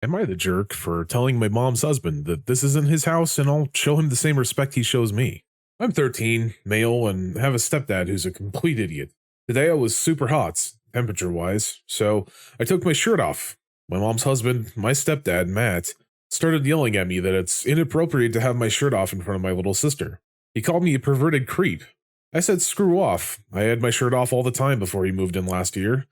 Am I the jerk for telling my mom's husband that this isn't his house and I'll show him the same respect he shows me? I'm 13, male, and have a stepdad who's a complete idiot. Today I was super hot, temperature wise, so I took my shirt off. My mom's husband, my stepdad, Matt, started yelling at me that it's inappropriate to have my shirt off in front of my little sister. He called me a perverted creep. I said screw off. I had my shirt off all the time before he moved in last year.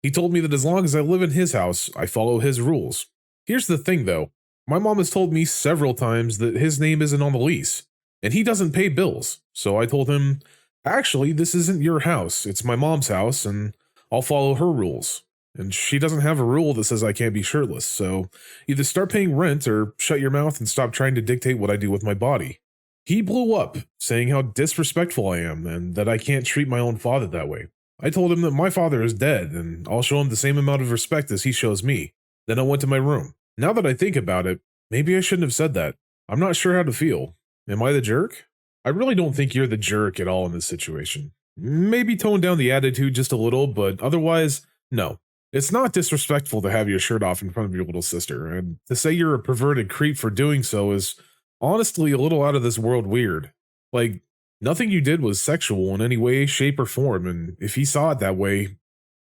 He told me that as long as I live in his house, I follow his rules. Here's the thing though, my mom has told me several times that his name isn't on the lease, and he doesn't pay bills, so I told him, actually, this isn't your house, it's my mom's house, and I'll follow her rules. And she doesn't have a rule that says I can't be shirtless, so either start paying rent or shut your mouth and stop trying to dictate what I do with my body. He blew up, saying how disrespectful I am and that I can't treat my own father that way. I told him that my father is dead and I'll show him the same amount of respect as he shows me. Then I went to my room. Now that I think about it, maybe I shouldn't have said that. I'm not sure how to feel. Am I the jerk? I really don't think you're the jerk at all in this situation. Maybe tone down the attitude just a little, but otherwise, no. It's not disrespectful to have your shirt off in front of your little sister, and to say you're a perverted creep for doing so is honestly a little out of this world weird. Like, nothing you did was sexual in any way, shape, or form, and if he saw it that way,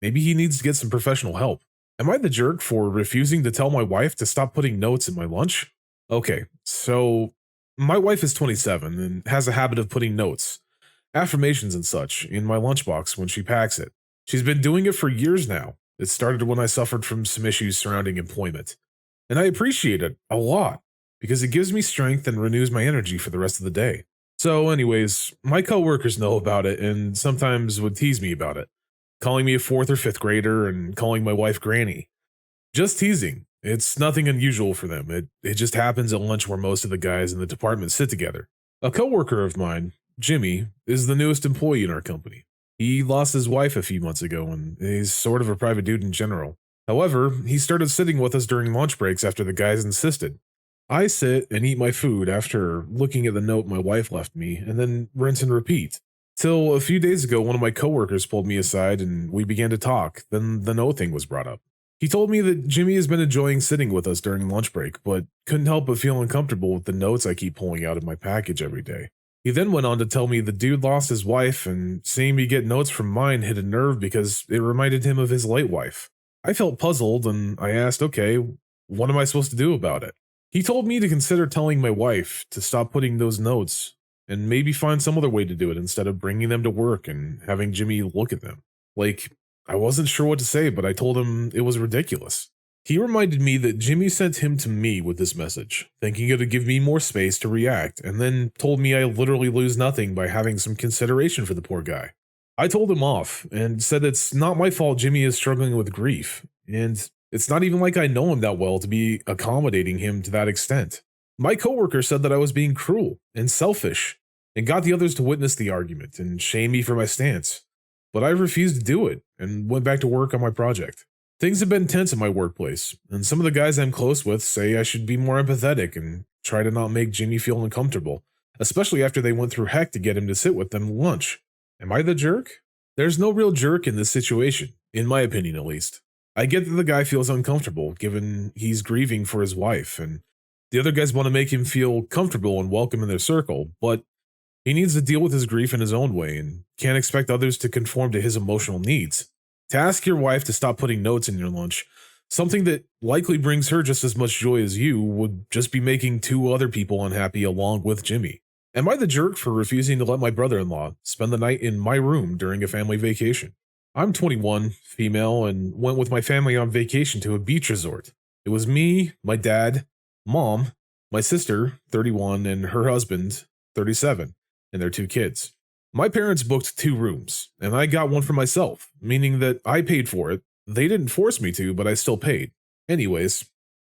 maybe he needs to get some professional help. Am I the jerk for refusing to tell my wife to stop putting notes in my lunch? Okay, so my wife is 27 and has a habit of putting notes, affirmations and such, in my lunchbox when she packs it. She's been doing it for years now. It started when I suffered from some issues surrounding employment. And I appreciate it a lot because it gives me strength and renews my energy for the rest of the day. So, anyways, my coworkers know about it and sometimes would tease me about it, calling me a fourth or fifth grader and calling my wife Granny. Just teasing. It's nothing unusual for them. It just happens at lunch where most of the guys in the department sit together. A coworker of mine, Jimmy, is the newest employee in our company. He lost his wife a few months ago and he's sort of a private dude in general. However, he started sitting with us during lunch breaks after the guys insisted. I sit and eat my food after looking at the note my wife left me and then rinse and repeat. Till a few days ago, one of my coworkers pulled me aside and we began to talk. Then the note thing was brought up. He told me that Jimmy has been enjoying sitting with us during lunch break, but couldn't help but feel uncomfortable with the notes I keep pulling out of my package every day. He then went on to tell me the dude lost his wife and seeing me get notes from mine hit a nerve because it reminded him of his late wife. I felt puzzled and I asked, okay, what am I supposed to do about it? He told me to consider telling my wife to stop putting those notes and maybe find some other way to do it instead of bringing them to work and having Jimmy look at them. Like, I wasn't sure what to say, but I told him it was ridiculous. He reminded me that Jimmy sent him to me with this message, thinking it would give me more space to react, and then told me I literally lose nothing by having some consideration for the poor guy. I told him off and said it's not my fault Jimmy is struggling with grief, and it's not even like I know him that well to be accommodating him to that extent. My coworker said that I was being cruel and selfish, and got the others to witness the argument and shame me for my stance. But I refused to do it and went back to work on my project. Things have been tense in my workplace, and some of the guys I'm close with say I should be more empathetic and try to not make Jimmy feel uncomfortable, especially after they went through heck to get him to sit with them at lunch. Am I the jerk? There's no real jerk in this situation, in my opinion at least. I get that the guy feels uncomfortable given he's grieving for his wife, and the other guys want to make him feel comfortable and welcome in their circle, but he needs to deal with his grief in his own way and can't expect others to conform to his emotional needs. To ask your wife to stop putting notes in your lunch, something that likely brings her just as much joy as you, would just be making two other people unhappy along with Jimmy. Am I the jerk for refusing to let my brother-in-law spend the night in my room during a family vacation? I'm 21, female, and went with my family on vacation to a beach resort. It was me, my dad, mom, my sister, 31, and her husband, 37. And their two kids. My parents booked 2 rooms, and I got one for myself, meaning that I paid for it. They didn't force me to, but I still paid. Anyways,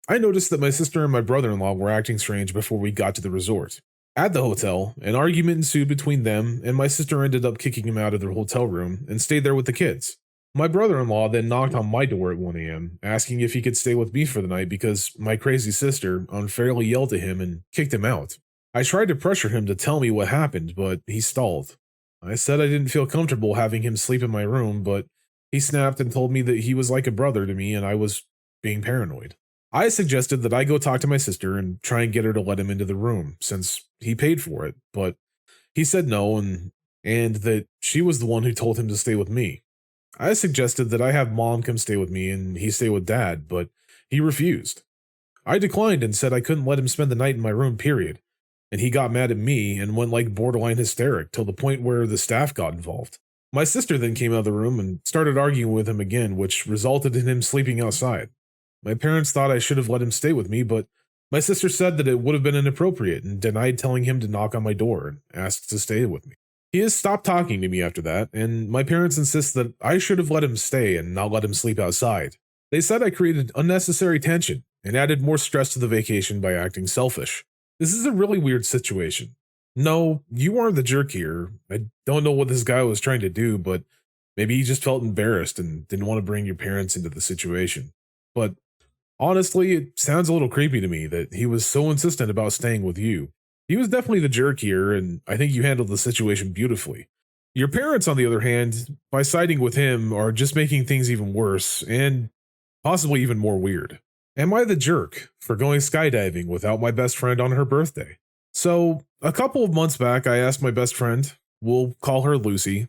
I noticed that my sister and my brother-in-law were acting strange before we got to the resort. At the hotel, an argument ensued between them, and my sister ended up kicking him out of their hotel room and stayed there with the kids. My brother-in-law then knocked on my door at 1 a.m., asking if he could stay with me for the night because my crazy sister unfairly yelled at him and kicked him out. I tried to pressure him to tell me what happened, but he stalled. I said I didn't feel comfortable having him sleep in my room, but he snapped and told me that he was like a brother to me and I was being paranoid. I suggested that I go talk to my sister and try and get her to let him into the room since he paid for it, but he said no and that she was the one who told him to stay with me. I suggested that I have mom come stay with me and he stay with dad, but he refused. I declined and said I couldn't let him spend the night in my room, period. And he got mad at me and went like borderline hysteric till the point where the staff got involved. My sister then came out of the room and started arguing with him again, which resulted in him sleeping outside. My parents thought I should have let him stay with me, but my sister said that it would have been inappropriate and denied telling him to knock on my door and asked to stay with me. He has stopped talking to me after that, and my parents insist that I should have let him stay and not let him sleep outside. They said I created unnecessary tension and added more stress to the vacation by acting selfish. This is a really weird situation. No, you aren't the jerk here. I don't know what this guy was trying to do, but maybe he just felt embarrassed and didn't want to bring your parents into the situation. But honestly, it sounds a little creepy to me that he was so insistent about staying with you. He was definitely the jerk here, and I think you handled the situation beautifully. Your parents, on the other hand, by siding with him, are just making things even worse and possibly even more weird. Am I the jerk for going skydiving without my best friend on her birthday? So, a couple of months back, I asked my best friend, we'll call her Lucy,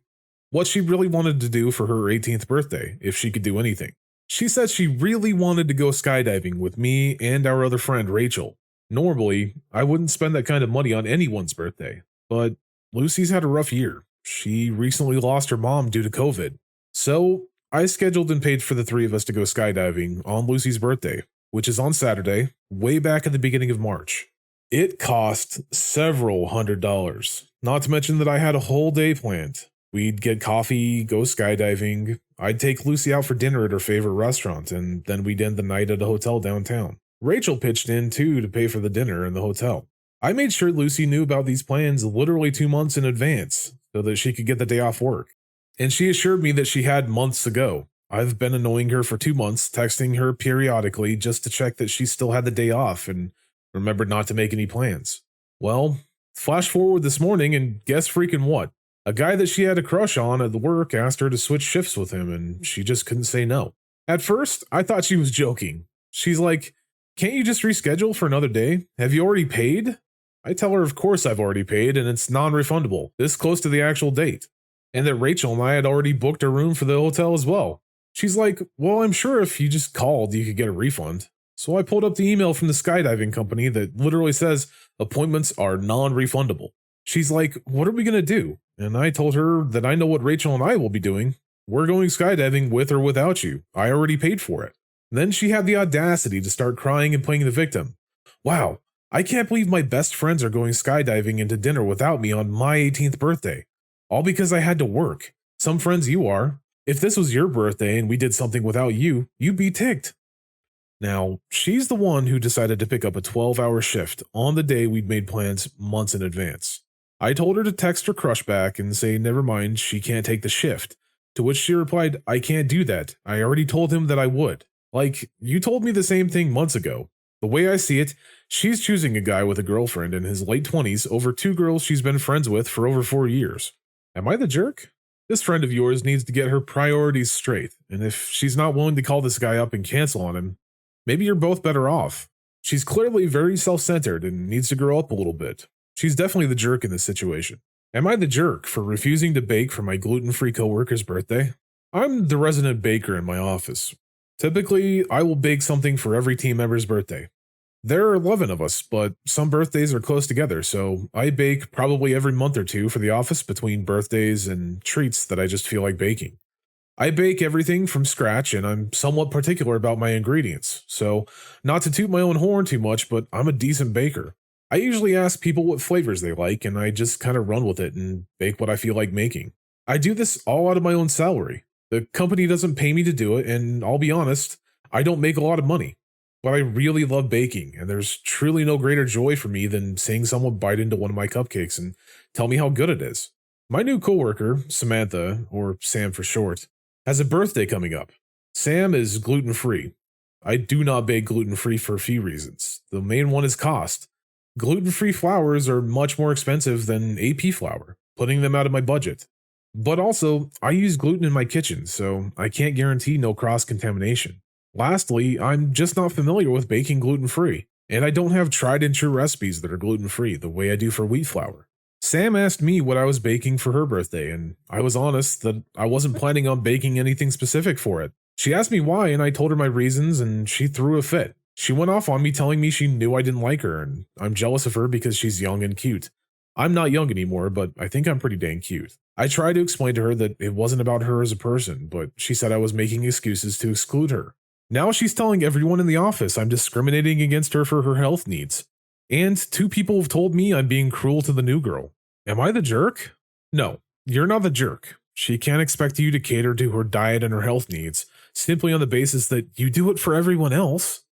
what she really wanted to do for her 18th birthday, if she could do anything. She said she really wanted to go skydiving with me and our other friend, Rachel. Normally, I wouldn't spend that kind of money on anyone's birthday, but Lucy's had a rough year. She recently lost her mom due to COVID. So, I scheduled and paid for the three of us to go skydiving on Lucy's birthday, which is on Saturday, way back at the beginning of March. It cost several $100s, not to mention that I had a whole day planned. We'd get coffee, go skydiving, I'd take Lucy out for dinner at her favorite restaurant, and then we'd end the night at a hotel downtown. Rachel pitched in too to pay for the dinner and the hotel. I made sure Lucy knew about these plans literally 2 months in advance so that she could get the day off work. And she assured me that she had months ago. I've been annoying her for 2 months, texting her periodically just to check that she still had the day off and remembered not to make any plans. Well, flash forward this morning and guess freaking what? A guy that she had a crush on at the work asked her to switch shifts with him and she just couldn't say no. At first, I thought she was joking. She's like, "Can't you just reschedule for another day? Have you already paid?" I tell her of course I've already paid and it's non-refundable, this close to the actual date. And that Rachel and I had already booked a room for the hotel as well. She's like, "Well, I'm sure if you just called, you could get a refund." So I pulled up the email from the skydiving company that literally says appointments are non-refundable. She's like, "What are we going to do?" And I told her that I know what Rachel and I will be doing. We're going skydiving with or without you. I already paid for it. Then she had the audacity to start crying and playing the victim. Wow, I can't believe my best friends are going skydiving and to dinner without me on my 18th birthday. All because I had to work. Some friends you are. If this was your birthday and we did something without you, you'd be ticked. Now, she's the one who decided to pick up a 12-hour shift on the day we'd made plans months in advance. I told her to text her crush back and say never mind, she can't take the shift. To which she replied, "I can't do that. I already told him that I would." Like, you told me the same thing months ago. The way I see it, she's choosing a guy with a girlfriend in his late 20s over 2 girls she's been friends with for over 4 years. Am I the jerk? This friend of yours needs to get her priorities straight, and if she's not willing to call this guy up and cancel on him, maybe you're both better off. She's clearly very self-centered and needs to grow up a little bit. She's definitely the jerk in this situation. Am I the jerk for refusing to bake for my gluten-free coworker's birthday? I'm the resident baker in my office. Typically, I will bake something for every team member's birthday. There are 11 of us, but some birthdays are close together, so I bake probably every month or two for the office between birthdays and treats that I just feel like baking. I bake everything from scratch, and I'm somewhat particular about my ingredients, so not to toot my own horn too much, but I'm a decent baker. I usually ask people what flavors they like, and I just kind of run with it and bake what I feel like making. I do this all out of my own salary. The company doesn't pay me to do it, and I'll be honest, I don't make a lot of money. But I really love baking, and there's truly no greater joy for me than seeing someone bite into one of my cupcakes and tell me how good it is. My new coworker, Samantha, or Sam for short, has a birthday coming up. Sam is gluten-free. I do not bake gluten-free for a few reasons. The main one is cost. Gluten-free flours are much more expensive than AP flour, putting them out of my budget. But also, I use gluten in my kitchen, so I can't guarantee no cross-contamination. Lastly, I'm just not familiar with baking gluten-free, and I don't have tried and true recipes that are gluten-free the way I do for wheat flour. Sam asked me what I was baking for her birthday, and I was honest that I wasn't planning on baking anything specific for it. She asked me why, and I told her my reasons, and she threw a fit. She went off on me telling me she knew I didn't like her, and I'm jealous of her because she's young and cute. I'm not young anymore, but I think I'm pretty dang cute. I tried to explain to her that it wasn't about her as a person, but she said I was making excuses to exclude her. Now she's telling everyone in the office I'm discriminating against her for her health needs. And 2 people have told me I'm being cruel to the new girl. Am I the jerk? No, you're not the jerk. She can't expect you to cater to her diet and her health needs, simply on the basis that you do it for everyone else.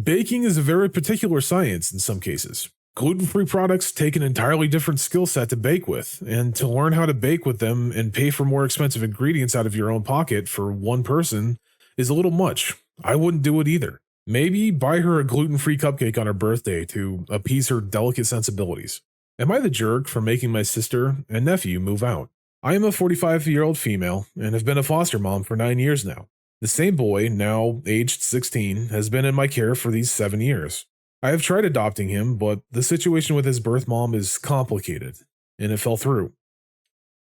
Baking is a very particular science in some cases. Gluten-free products take an entirely different skill set to bake with, and to learn how to bake with them and pay for more expensive ingredients out of your own pocket for one person is a little much. I wouldn't do it either. Maybe buy her a gluten-free cupcake on her birthday to appease her delicate sensibilities. Am I the jerk for making my sister and nephew move out? I am a 45-year-old female and have been a foster mom for 9 years now. The same boy, now aged 16, has been in my care for these 7 years. I have tried adopting him, but the situation with his birth mom is complicated, and it fell through.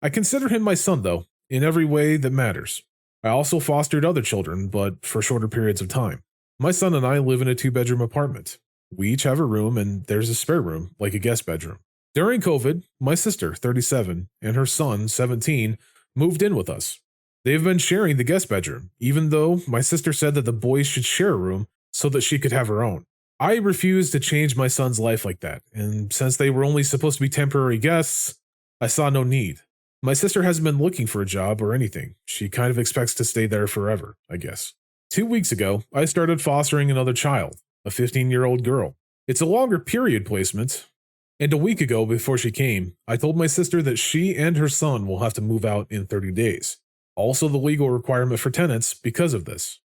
I consider him my son, though, in every way that matters. I also fostered other children, but for shorter periods of time. My son and I live in a 2-bedroom apartment. We each have a room, and there's a spare room, like a guest bedroom. During COVID, my sister, 37, and her son, 17, moved in with us. They have been sharing the guest bedroom, even though my sister said that the boys should share a room so that she could have her own. I refused to change my son's life like that, and since they were only supposed to be temporary guests, I saw no need. My sister hasn't been looking for a job or anything. She kind of expects to stay there forever, I guess. 2 weeks ago, I started fostering another child, a 15-year-old girl. It's a longer period placement, and a week ago before she came, I told my sister that she and her son will have to move out in 30 days. Also the legal requirement for tenants because of this.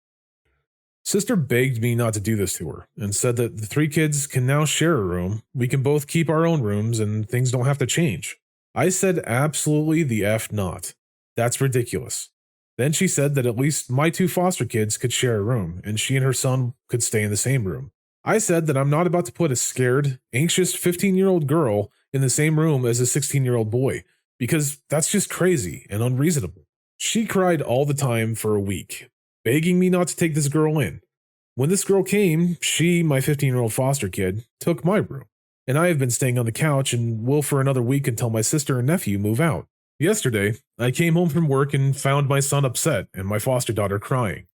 Sister begged me not to do this to her and said that the 3 kids can now share a room, we can both keep our own rooms, and things don't have to change. I said absolutely the F not. That's ridiculous. Then she said that at least my 2 foster kids could share a room, and she and her son could stay in the same room. I said that I'm not about to put a scared, anxious 15-year-old girl in the same room as a 16-year-old boy, because that's just crazy and unreasonable. She cried all the time for a week, begging me not to take this girl in. When this girl came, she, my 15-year-old foster kid, took my room. And I have been staying on the couch and will for another week until my sister and nephew move out. Yesterday, I came home from work and found my son upset and my foster daughter crying.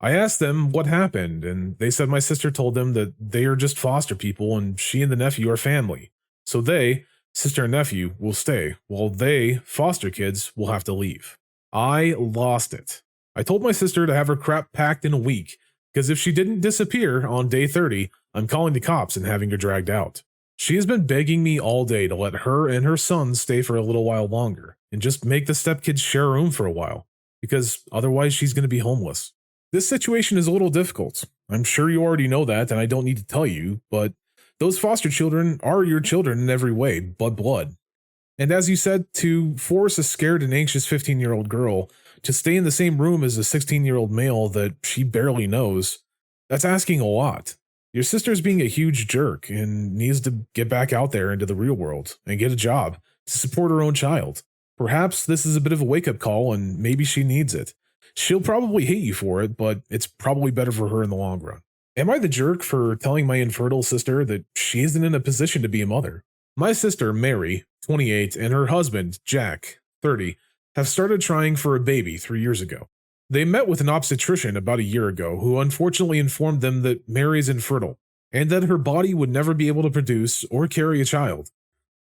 I asked them what happened, and they said my sister told them that they are just foster people and she and the nephew are family. So they, sister and nephew, will stay, while they, foster kids, will have to leave. I lost it. I told my sister to have her crap packed in a week, because if she didn't disappear on day 30, I'm calling the cops and having her dragged out. She has been begging me all day to let her and her son stay for a little while longer, and just make the stepkids share a room for a while, because otherwise she's going to be homeless. This situation is a little difficult. I'm sure you already know that, and I don't need to tell you, but those foster children are your children in every way, but blood. And as you said, to force a scared and anxious 15-year-old girl to stay in the same room as a 16-year-old male that she barely knows, that's asking a lot. Your sister's being a huge jerk and needs to get back out there into the real world and get a job to support her own child. Perhaps this is a bit of a wake-up call and maybe she needs it. She'll probably hate you for it, but it's probably better for her in the long run. Am I the jerk for telling my infertile sister that she isn't in a position to be a mother? My sister, Mary, 28, and her husband, Jack, 30, have started trying for a baby 3 years ago. They met with an obstetrician about a year ago who unfortunately informed them that Mary is infertile and that her body would never be able to produce or carry a child.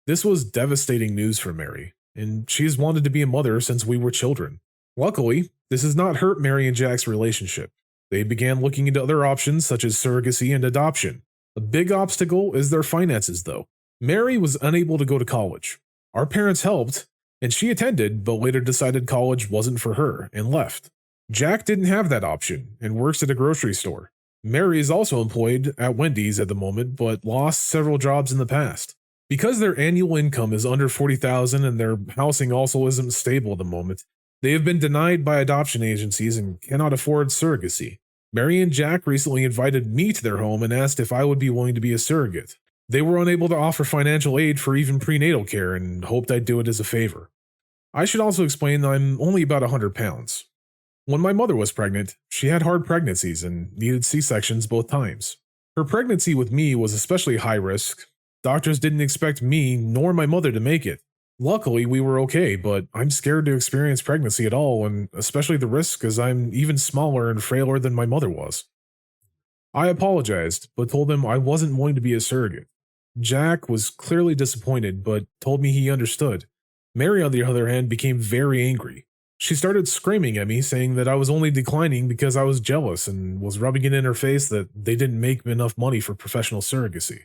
This was devastating news for Mary, and she has wanted to be a mother since we were children. Luckily, this has not hurt Mary and Jack's relationship. They began looking into other options such as surrogacy and adoption. A big obstacle is their finances, though. Mary was unable to go to college. Our parents helped, and she attended, but later decided college wasn't for her and left. Jack didn't have that option and works at a grocery store. Mary is also employed at Wendy's at the moment, but lost several jobs in the past. Because their annual income is under $40,000 and their housing also isn't stable at the moment, they have been denied by adoption agencies and cannot afford surrogacy. Mary and Jack recently invited me to their home and asked if I would be willing to be a surrogate. They were unable to offer financial aid for even prenatal care and hoped I'd do it as a favor. I should also explain that I'm only about 100 pounds. When my mother was pregnant, she had hard pregnancies and needed C-sections both times. Her pregnancy with me was especially high risk. Doctors didn't expect me nor my mother to make it. Luckily, we were okay, but I'm scared to experience pregnancy at all, and especially the risk as I'm even smaller and frailer than my mother was. I apologized, but told him I wasn't willing to be a surrogate. Jack was clearly disappointed, but told me he understood. Mary, on the other hand, became very angry. She started screaming at me, saying that I was only declining because I was jealous and was rubbing it in her face that they didn't make enough money for professional surrogacy.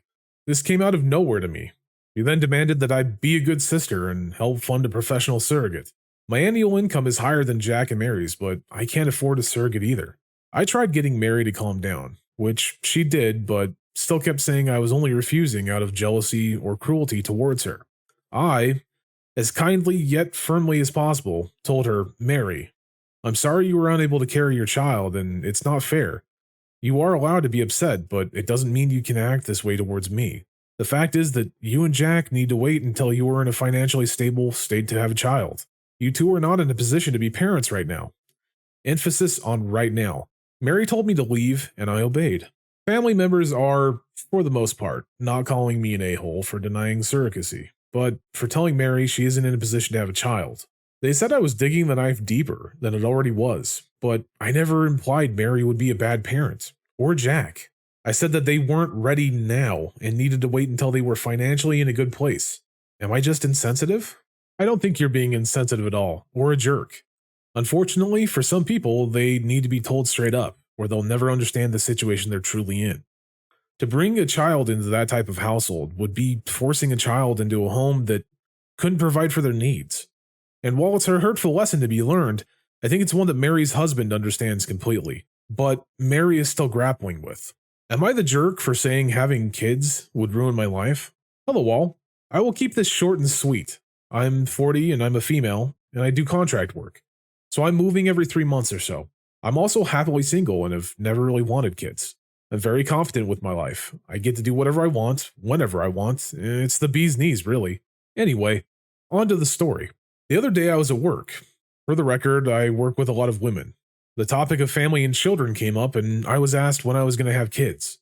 This came out of nowhere to me. He then demanded that I be a good sister and help fund a professional surrogate. My annual income is higher than Jack and Mary's, but I can't afford a surrogate either. I tried getting Mary to calm down, which she did, but still kept saying I was only refusing out of jealousy or cruelty towards her. I, as kindly yet firmly as possible, told her, Mary, I'm sorry you were unable to carry your child, and it's not fair. You are allowed to be upset, but it doesn't mean you can act this way towards me. The fact is that you and Jack need to wait until you are in a financially stable state to have a child. You two are not in a position to be parents right now. Emphasis on right now. Mary told me to leave, and I obeyed. Family members are, for the most part, not calling me an a-hole for denying surrogacy, but for telling Mary she isn't in a position to have a child. They said I was digging the knife deeper than it already was, but I never implied Mary would be a bad parent, or Jack. I said that they weren't ready now and needed to wait until they were financially in a good place. Am I just insensitive? I don't think you're being insensitive at all, or a jerk. Unfortunately, for some people, they need to be told straight up, or they'll never understand the situation they're truly in. To bring a child into that type of household would be forcing a child into a home that couldn't provide for their needs. And while it's a hurtful lesson to be learned, I think it's one that Mary's husband understands completely, but Mary is still grappling with. Am I the jerk for saying having kids would ruin my life? Hello all. I will keep this short and sweet. I'm 40 and I'm a female, and I do contract work. So I'm moving every 3 months or so. I'm also happily single and have never really wanted kids. I'm very confident with my life. I get to do whatever I want, whenever I want. It's the bee's knees, really. Anyway, on to the story. The other day I was at work. For the record, I work with a lot of women. The topic of family and children came up, and I was asked when I was going to have kids.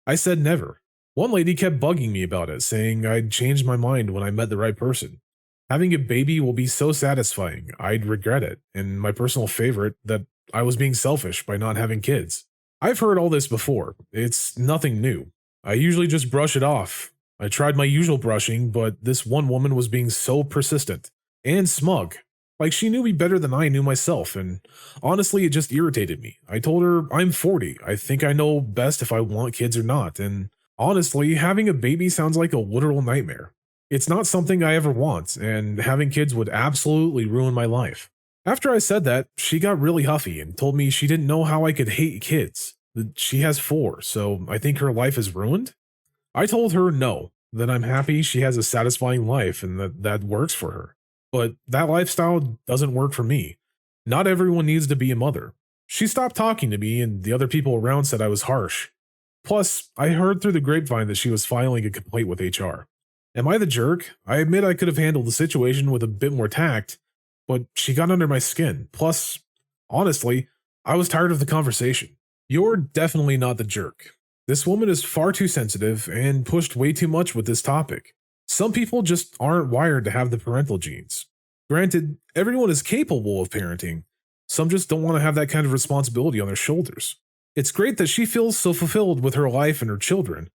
I said never. One lady kept bugging me about it, saying I'd changed my mind when I met the right person. Having a baby will be so satisfying, I'd regret it, and my personal favorite, that I was being selfish by not having kids. I've heard all this before. It's nothing new. I usually just brush it off. I tried my usual brushing, but this one woman was being so persistent and smug. Like she knew me better than I knew myself, and honestly, it just irritated me. I told her, I'm 40. I think I know best if I want kids or not, and honestly, having a baby sounds like a literal nightmare. It's not something I ever want, and having kids would absolutely ruin my life. After I said that, she got really huffy and told me she didn't know how I could hate kids. That she has 4, so I think her life is ruined? I told her no, that I'm happy she has a satisfying life and that works for her. But that lifestyle doesn't work for me. Not everyone needs to be a mother. She stopped talking to me, and the other people around said I was harsh. Plus, I heard through the grapevine that she was filing a complaint with HR. Am I the jerk? I admit I could have handled the situation with a bit more tact, but she got under my skin. Plus, honestly, I was tired of the conversation. You're definitely not the jerk. This woman is far too sensitive and pushed way too much with this topic. Some people just aren't wired to have the parental genes. Granted, everyone is capable of parenting. Some just don't want to have that kind of responsibility on their shoulders. It's great that she feels so fulfilled with her life and her children,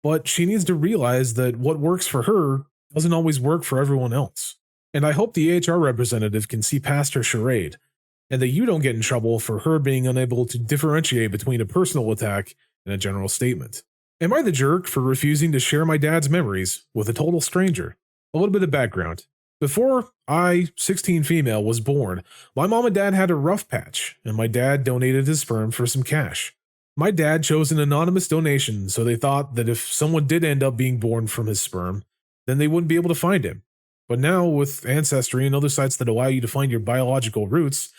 but she needs to realize that what works for her doesn't always work for everyone else. And I hope the HR representative can see past her charade, and that you don't get in trouble for her being unable to differentiate between a personal attack and a general statement. Am I the jerk for refusing to share my dad's memories with a total stranger? A little bit of background. Before I, 16 female, was born, my mom and dad had a rough patch, and my dad donated his sperm for some cash. My dad chose an anonymous donation, so they thought that if someone did end up being born from his sperm, then they wouldn't be able to find him. But now, with Ancestry and other sites that allow you to find your biological roots,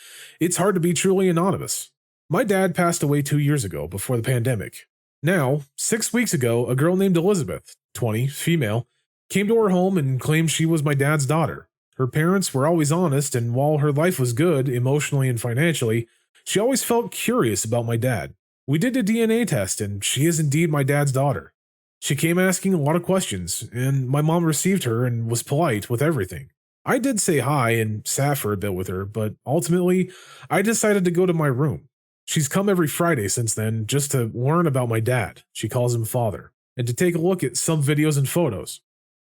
it's hard to be truly anonymous. My dad passed away 2 years ago before the pandemic. Now, 6 weeks ago, a girl named Elizabeth, 20, female, came to our home and claimed she was my dad's daughter. Her parents were always honest, and while her life was good, emotionally and financially, she always felt curious about my dad. We did a DNA test, and she is indeed my dad's daughter. She came asking a lot of questions, and my mom received her and was polite with everything. I did say hi and sat for a bit with her, but ultimately, I decided to go to my room. She's come every Friday since then just to learn about my dad, she calls him father, and to take a look at some videos and photos.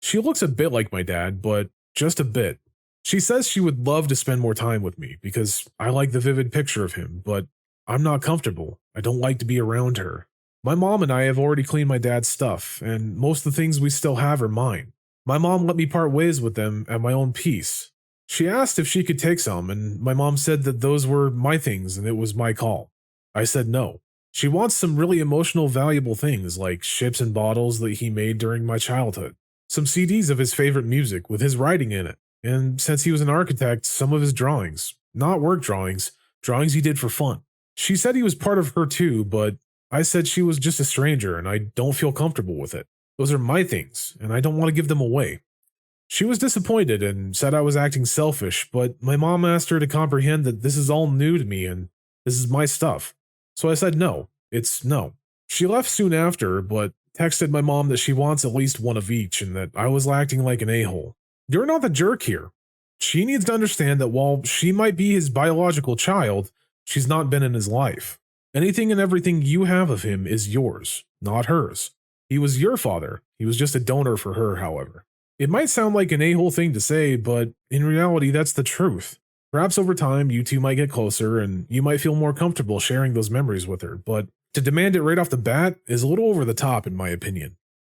She looks a bit like my dad, but just a bit. She says she would love to spend more time with me because I like the vivid picture of him, but I'm not comfortable. I don't like to be around her. My mom and I have already cleaned my dad's stuff, and most of the things we still have are mine. My mom let me part ways with them at my own pace. She asked if she could take some, and my mom said that those were my things and it was my call. I said no. She wants some really emotional, valuable things like ships and bottles that he made during my childhood, some CDs of his favorite music with his writing in it, and since he was an architect, some of his drawings. Not work drawings, drawings he did for fun. She said he was part of her too, but I said she was just a stranger and I don't feel comfortable with it. Those are my things, and I don't want to give them away. She was disappointed and said I was acting selfish, but my mom asked her to comprehend that this is all new to me and this is my stuff. So I said no, it's no. She left soon after, but texted my mom that she wants at least one of each and that I was acting like an a-hole. You're not the jerk here. She needs to understand that while she might be his biological child, she's not been in his life. Anything and everything you have of him is yours, not hers. He was your father. He was just a donor for her, however. It might sound like an a-hole thing to say, but in reality, that's the truth. Perhaps over time, you two might get closer and you might feel more comfortable sharing those memories with her, but to demand it right off the bat is a little over the top in my opinion.